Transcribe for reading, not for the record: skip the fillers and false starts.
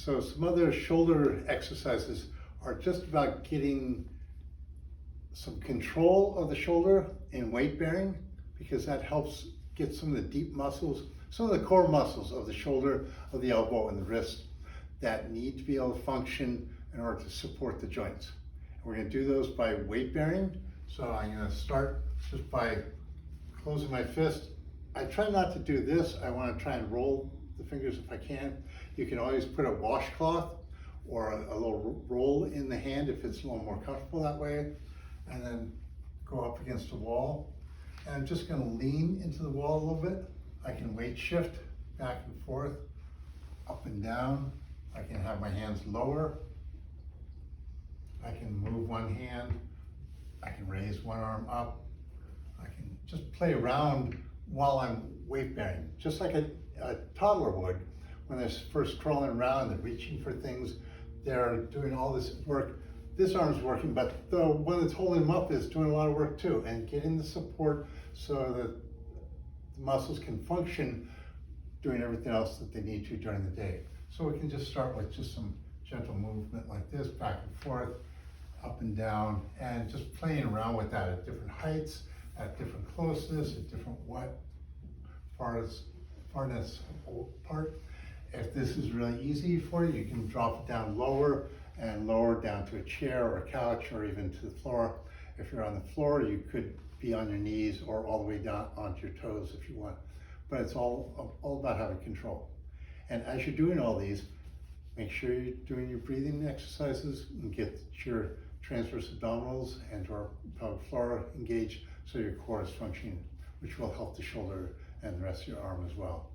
So some other shoulder exercises are just about getting some control of the shoulder in weight bearing, because that helps get some of the deep muscles, some of the core muscles of the shoulder, of the elbow, and the wrist that need to be able to function in order to support the joints. And we're going to do those by weight bearing. So I'm going to start just by closing my fist. I try not to do this. I want to try and roll the fingers if I can. You can always put a washcloth or a little roll in the hand if it's a little more comfortable that way, and then go up against the wall. And I'm just going to lean into the wall a little bit. I can weight shift back and forth, up and down. I can have my hands lower. I can move one hand. I can raise one arm up. I can just play around while I'm weight bearing, just like a toddler would when they're first crawling around, they're reaching for things, they're doing all this work. This arm's working, but the one that's holding them up is doing a lot of work too, and getting the support so that the muscles can function doing everything else that they need to during the day. So we can just start with just some gentle movement like this, back and forth, up and down, and just playing around with that at different heights, at different closeness, at different farness apart. If this is really easy for you, you can drop it down lower and lower down to a chair or a couch or even to the floor. If you're on the floor, you could be on your knees or all the way down onto your toes if you want. But it's all about having control. And as you're doing all these, make sure you're doing your breathing exercises and get your transverse abdominals and your pelvic floor engaged so your core is functioning, which will help the shoulder and the rest of your arm as well.